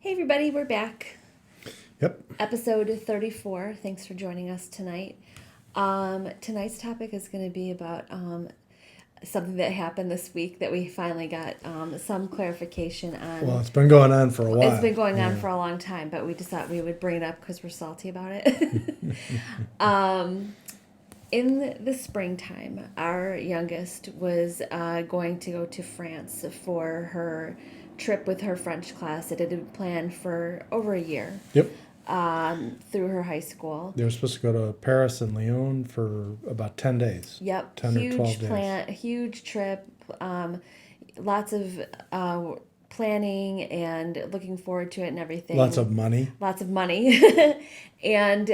Hey everybody, we're back. Yep. Episode 34. Thanks for joining us tonight. Tonight's topic is going to be about something that happened this week that we finally got some clarification Well, on. it's been going on for a It's while. been going on Yeah. for a long time, but we just thought we would bring it up because we're salty about it. In the springtime, our youngest was going to go to France for her trip with her French class. It had been planned for over a year Yep. through her high school. They were supposed to go to Paris and Lyon for about 10 days. Yep, 10 or 12 huge days. plan, huge trip. Lots of planning and looking forward to it and Lots everything. of money. Lots of money, and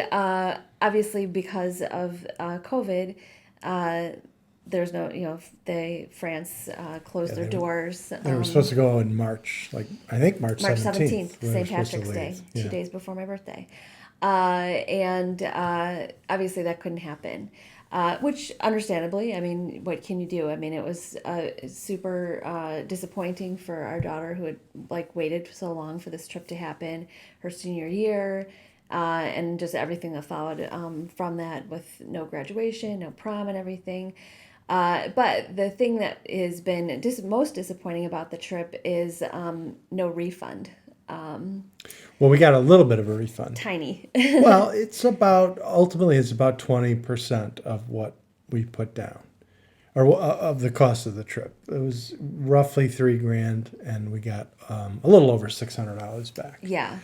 obviously because of COVID, uh, there's no, they France closed Yeah, their doors. they were supposed to go in March, I think March March 17th. 17th, When they were St. supposed to Patrick's Day, leave. 2 days before my birthday. And obviously that couldn't happen, which understandably, I mean, what can you do? I mean, it was super disappointing for our daughter who had waited so long for this trip to happen, her senior year. And just everything that followed from that with no graduation, no prom, and everything. But the thing that has been most disappointing about the trip is no refund. Well, we got a little bit of a refund. Tiny. Well, ultimately, it's about 20% of what we put down, or of the cost of the trip. It was roughly 3 grand, and we got a little over $600 back. Yeah.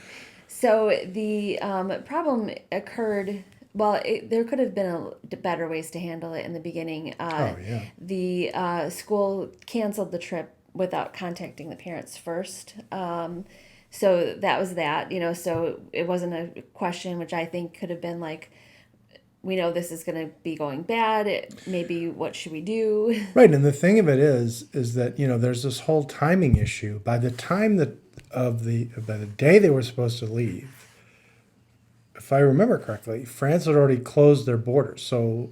So the problem occurred. Well, there could have been better ways to handle it in the beginning. Oh, yeah. The school canceled the trip without contacting the parents first. So that was that, so it wasn't a question, which I think could have been like, we know this is going to be going bad. Maybe what should we do? Right, and the thing of it is that there's this whole timing issue. By the time by the day they were supposed to leave, if I remember correctly, France had already closed their borders, so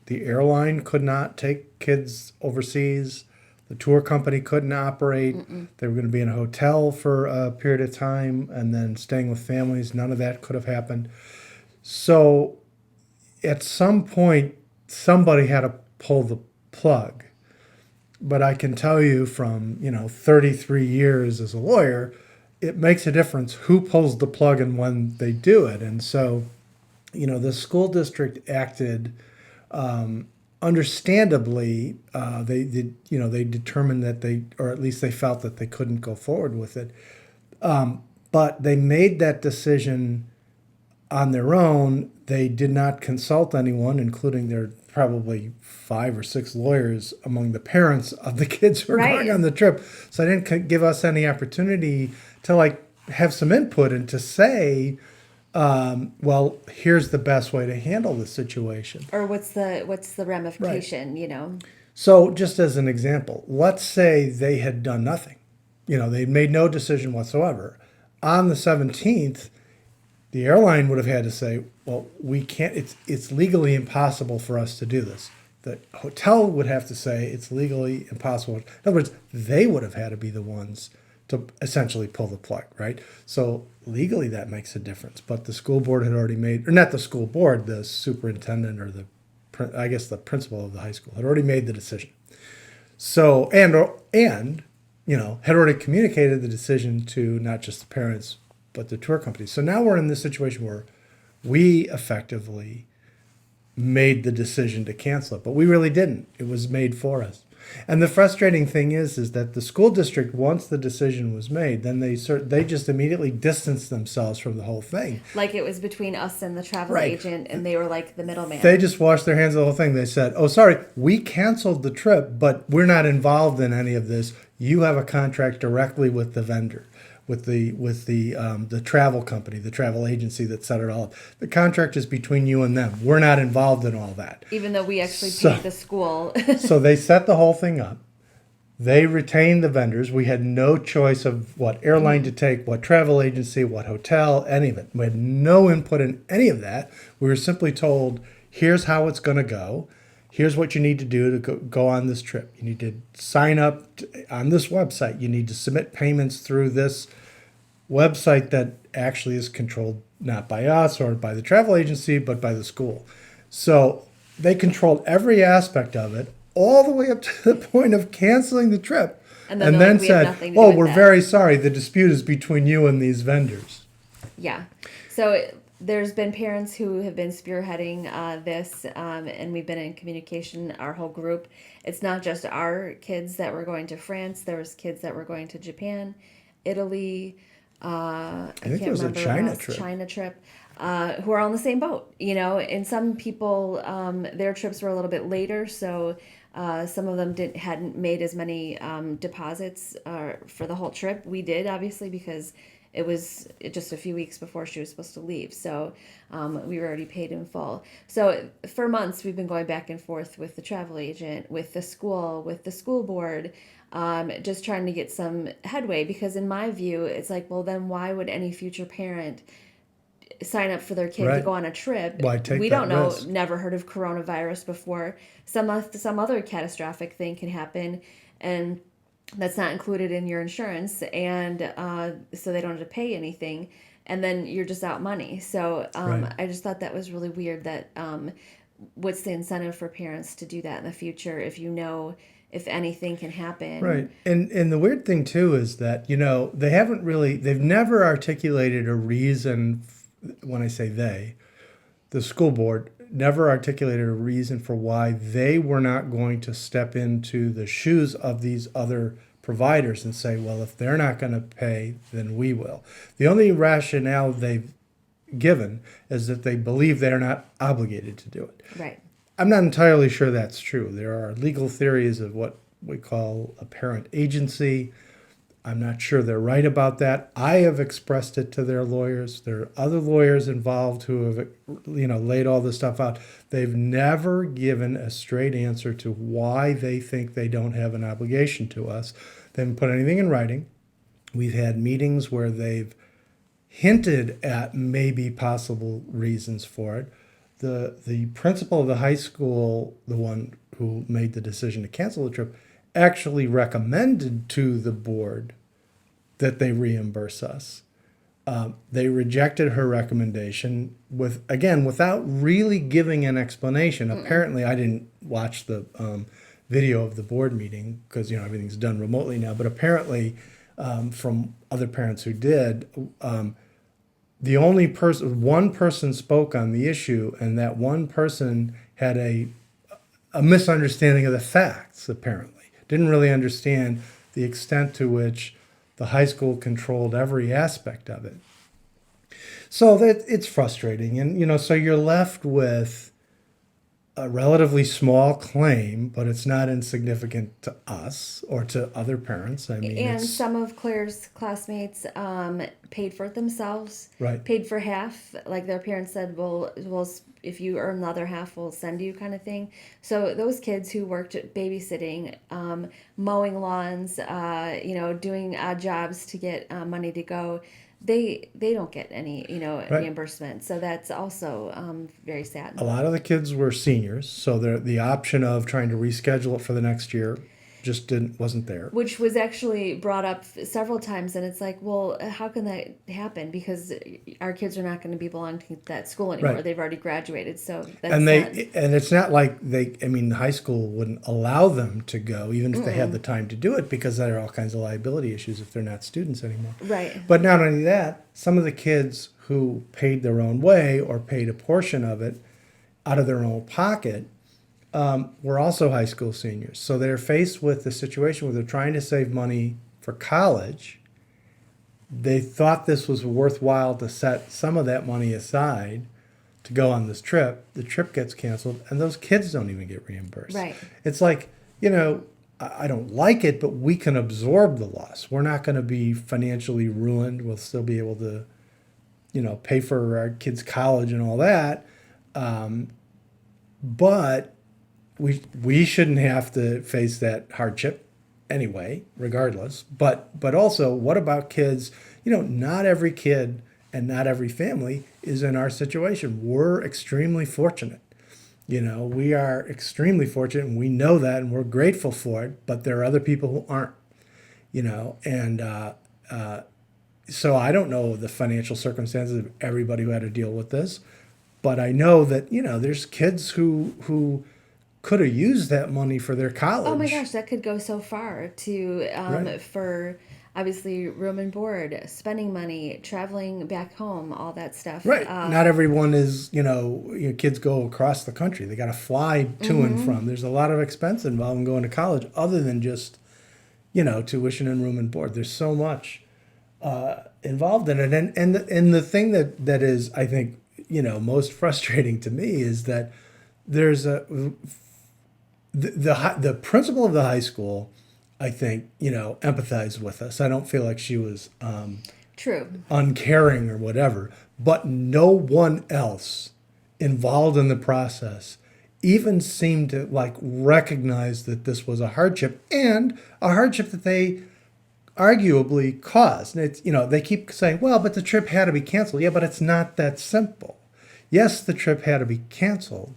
the airline could not take kids overseas. The tour company couldn't operate. They were going to be in a hotel for a period of time and then staying with families. None of that could have happened. So at some point, somebody had to pull the plug. But I can tell you from 33 years as a lawyer, it makes a difference who pulls the plug and when they do it. And so, the school district acted understandably. They determined that or at least they felt that they couldn't go forward with it. But they made that decision on their own. They did not consult anyone, including their probably 5 or 6 lawyers among the parents of the kids who were going Right. on the trip. So they didn't give us any opportunity to have some input and to say, well, here's the best way to handle the situation. Or what's the ramification, So just as an example, let's say they had done nothing. They made no decision whatsoever. On the 17th, the airline would have had to say, well, we can't, it's legally impossible for us to do this. The hotel would have to say it's legally impossible. In other words, they would have had to be the ones to essentially pull the plug, right? So legally that makes a difference. But the school board had already made, or not the school board, the superintendent or I guess the principal of the high school had already made the decision. So, had already communicated the decision to not just the parents, but the tour companies. So now we're in this situation where we effectively made the decision to cancel it, but we really didn't. It was made for us. And the frustrating thing is that the school district, once the decision was made, then they just immediately distanced themselves from the whole thing. Like it was between us and the travel Right. agent, and they were like the middleman. They just washed their hands of the whole thing. They said, "Oh, sorry, we canceled the trip, but we're not involved in any of this. You have a contract directly with the vendor, with the travel company, the travel agency that set it all up. The contract is between you and them. We're not involved in all that." Even though we actually So- paid the school. So they set the whole thing up. They retained the vendors. We had no choice of what airline to take, what travel agency, what hotel, any of it. We had no input in any of that. We were simply told, here's how it's going to go. Here's what you need to do to go on this trip. You need to sign up on this website. You need to submit payments through this website that actually is controlled not by us or by the travel agency, but by the school. So they controlled every aspect of it all the way up to the point of canceling the trip. And then And they're then like, we have said, nothing to do oh, with we're that. very sorry. The dispute is between you and these vendors. Yeah. So there's been parents who have been spearheading this, and we've been in communication, our whole group. It's not just our kids that were going to France. There was kids that were going to Japan, Italy. I think can't there was a remember the China rest, trip. China trip, who are on the same boat, and some people, their trips were a little bit later, so some of them hadn't made as many deposits for the whole trip. We did, obviously, because it was just a few weeks before she was supposed to leave, so we were already paid in full. So for months, we've been going back and forth with the travel agent, with the school, with the school board, just trying to get some headway. Because in my view, it's like, well, then why would any future parent sign up for their kid to Right. go on a trip? Why take We that don't know, risk? never heard of coronavirus before. Some other catastrophic thing can happen, and that's not included in your insurance, and so they don't have to pay anything, and then you're just out money. So Right. I just thought that was really weird. That what's the incentive for parents to do that in the future if if anything can happen? Right. And the weird thing too is that, they've never articulated a reason. When I say they, the school board never articulated a reason for why they were not going to step into the shoes of these other providers and say, well, if they're not going to pay, then we will. The only rationale they've given is that they believe they're not obligated to do it. Right. I'm not entirely sure that's true. There are legal theories of what we call a parent agency. I'm not sure they're right about that. I have expressed it to their lawyers. There are other lawyers involved who have, laid all this stuff out. They've never given a straight answer to why they think they don't have an obligation to us. They haven't put anything in writing. We've had meetings where they've hinted at maybe possible reasons for it. The principal of the high school, the one who made the decision to cancel the trip, actually recommended to the board that they reimburse us. They rejected her recommendation without really giving an explanation. Apparently, I didn't watch the video of the board meeting because everything's done remotely now. But apparently, from other parents who did, one person spoke on the issue, and that one person had a misunderstanding of the facts. Apparently, didn't really understand the extent to which the high school controlled every aspect of it. So that it's frustrating, and so you're left with a relatively small claim, but it's not insignificant to us or to other parents. I mean, And it's some of Claire's classmates paid for it themselves, right. paid for half. Like their parents said, well, if you earn the other half, we'll send you, kind of thing. So those kids who worked at babysitting, mowing lawns, doing odd jobs to get money to go, they don't get any Right. reimbursement. So that's also very sad. A lot of the kids were seniors, so the option of trying to reschedule it for the next year just wasn't there. Which was actually brought up several times, and it's like, well, how can that happen? Because our kids are not going to be belonging to that school anymore. Right. They've already graduated, so that's And not. it's not like the high school wouldn't allow them to go even if they had the time to do it, because there are all kinds of liability issues if they're not students anymore. Right. But not only that, some of the kids who paid their own way or paid a portion of it out of their own pocket were also high school seniors. So they're faced with the situation where they're trying to save money for college. They thought this was worthwhile to set some of that money aside to go on this trip. The trip gets canceled, and those kids don't even get reimbursed. Right. It's like, I don't like it, but we can absorb the loss. We're not going to be financially ruined. We'll still be able to, pay for our kids' college and all that. But we shouldn't have to face that hardship anyway, regardless. But also, what about kids? Not every kid and not every family is in our situation. We're extremely fortunate. We are extremely fortunate, and we know that, and we're grateful for it. But there are other people who aren't. And So I don't know the financial circumstances of everybody who had to deal with this, but I know that, there's kids who could have used that money for their Oh my college. gosh, that could go so far to Right. for obviously room and board, spending money, traveling back home, all that stuff. Right. Not everyone is, kids go across the country. They got to fly to and Mm-hmm. from. There's a lot of expense involved in going to college other than just, tuition and room and board. There's so much involved in it. And the thing that is, I think, most frustrating to me is that there's the principal of the high school, I think, empathized with us. I don't feel like she was True. uncaring or whatever, but no one else involved in the process even seemed to like recognize that this was a hardship and a hardship that they arguably caused. And it's, they keep saying, well, but the trip had to be canceled. Yeah, but it's not that simple. Yes, the trip had to be canceled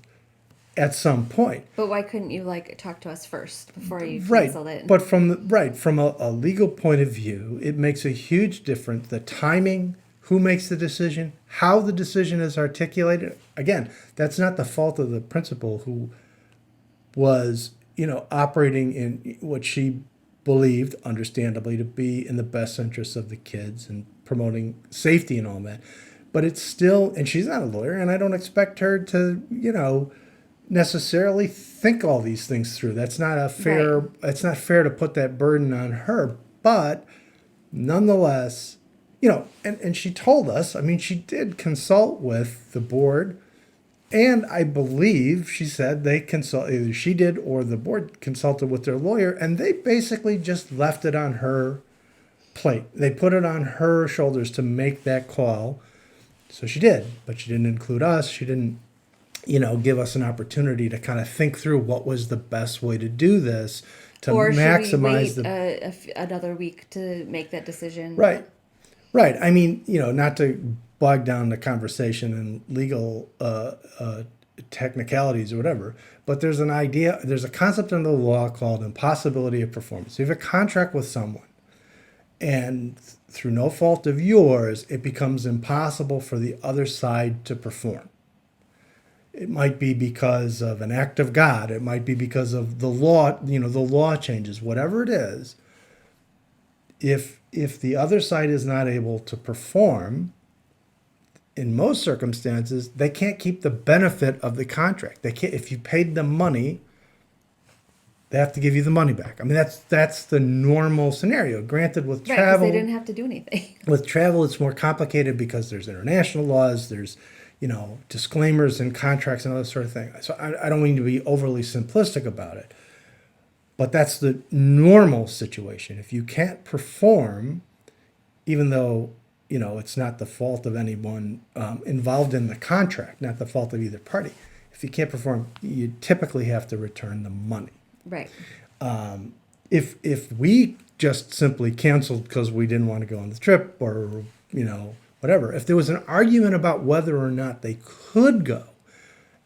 at some point. But why couldn't you like talk to us first before you Right. canceled it? But from a legal point of view, it makes a huge difference. The timing, who makes the decision, how the decision is articulated. Again, that's not the fault of the principal who was, operating in what she believed, understandably, to be in the best interests of the kids and promoting safety and all that. But it's still, and she's not a lawyer, and I don't expect her to, necessarily think all these things through. That's not a Right. fair. It's not fair to put that burden on her. But nonetheless, and she told us. I mean, she did consult with the board, and I believe she said they consult either she did or the board consulted with their lawyer, and they basically just left it on her plate. They put it on her shoulders to make that call. So she did, but she didn't include us. She didn't give us an opportunity to kind of think through what was the best way to do this to Or should we maximize wait the another week to make that decision? right. Right. I mean, not to bog down the conversation in legal technicalities or whatever, but there's a concept in the law called impossibility of performance. You have a contract with someone, and through no fault of yours, it becomes impossible for the other side to perform. It might be because of an act of God. It might be because of the law, the law changes, whatever it is. If the other side is not able to perform, in most circumstances, they can't keep the benefit of the contract. They can't. If you paid them money, they have to give you the money back. I mean, that's the normal scenario. Granted, Right, because they didn't have to do anything. with travel, it's more complicated because there's international laws. There's disclaimers and contracts and other sort of thing. So I don't mean to be overly simplistic about it, but that's the normal situation. If you can't perform, even though it's not the fault of anyone involved in the contract, not the fault of either party. If you can't perform, you typically have to return the money. Right. If we just simply canceled because we didn't want to go on the trip or whatever, if there was an argument about whether or not they could go,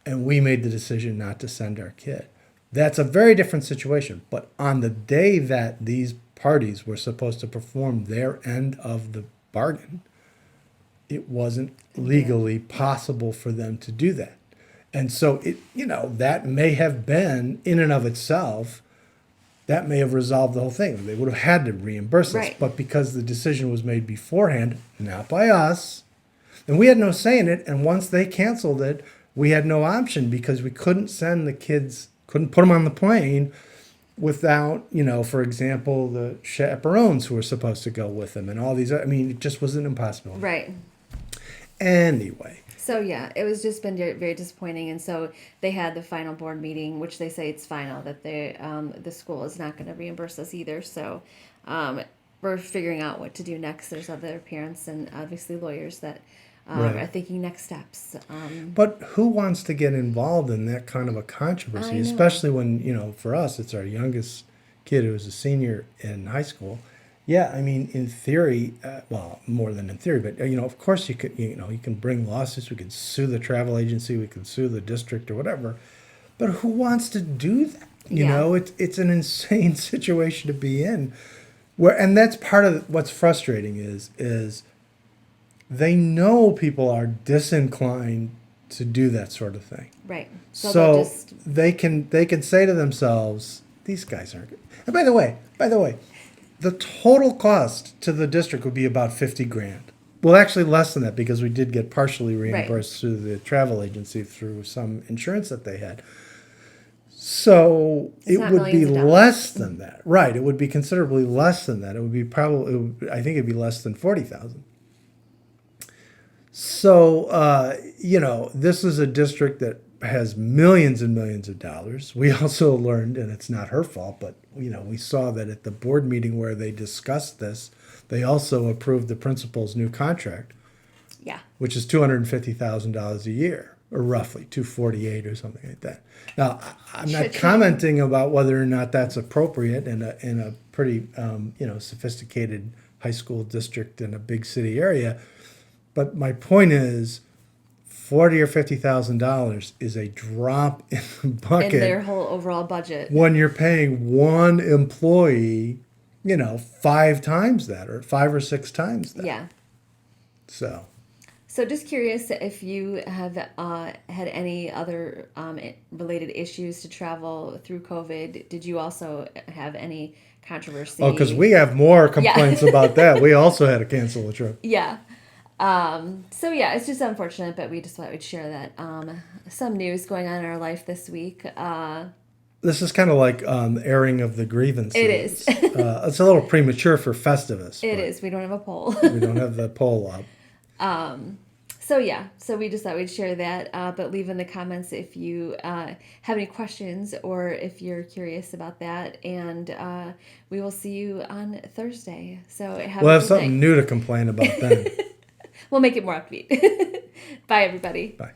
and we made the decision not to send our kid, that's a very different situation. But on the day that these parties were supposed to perform their end of the bargain, it wasn't legally possible for them to do that. And so that may have been in and of itself, that may have resolved the whole thing. They would have had to reimburse us. Right. But because the decision was made beforehand, not by us, and we had no say in it, and once they canceled it, we had no option because we couldn't send the kids, couldn't put them on the plane without, for example, the chaperones who were supposed to go with them and all these. I mean, it just was an impossibility. Right. Anyway, So yeah, it was just been very disappointing, and so they had the final board meeting, which they say it's final that the school is not going to reimburse us either. So we're figuring out what to do next. There's other parents and obviously lawyers that right. are thinking next steps. But who wants to get involved in that kind of a I controversy, know. especially when, for us, it's our youngest kid who was a senior in high school. Yeah, I mean, in theory, well, more than in theory, but of course you could, you can bring lawsuits. We could sue the travel agency, we could sue the district or whatever. But who wants to do that? Yeah. It's an insane situation to be in. And that's part of what's frustrating is they know people are disinclined to do that sort of thing. Right. So they'll So just, they can say to themselves, these guys aren't good. And by the way, the total cost to the district would be about 50 grand. Well, actually less than that because we did get partially reimbursed through the travel agency through some insurance that they had. So It's it not would be millions of dollars. less than that. Right. It would be considerably less than that. It would be I think it'd be less than 40,000. So, this is a district that has millions and millions of dollars. We also learned, and it's not her fault, but, we saw that at the board meeting where they discussed this, they also approved the principal's new contract, yeah. which is $250,000 a year, or roughly 248 or something like that. Now, I'm not commenting about whether or not that's appropriate in a pretty, sophisticated high school district in a big city area. But my point is, $40,000 or $50,000 is a drop in the bucket In their whole overall budget. when you're paying one employee, 5 times that or 5 or 6 times that. Yeah. So So just curious if you have had any other related issues to travel through COVID. Did you also have any controversy? Oh, because we have more complaints about that. We also had to cancel a trip. Yeah. So yeah, it's just unfortunate, but we just thought we'd share that. Some news going on in our life this week. This is kind of like airing of the grievances. It is. It's a little premature for Festivus. It is. We don't have a poll. We don't have the poll up. So yeah, so we just thought we'd share that. But leave in the comments if you have any questions or if you're curious about that. And we will see you on Thursday. So We'll have something new to complain about then. We'll make it more upbeat. Bye, everybody. Bye.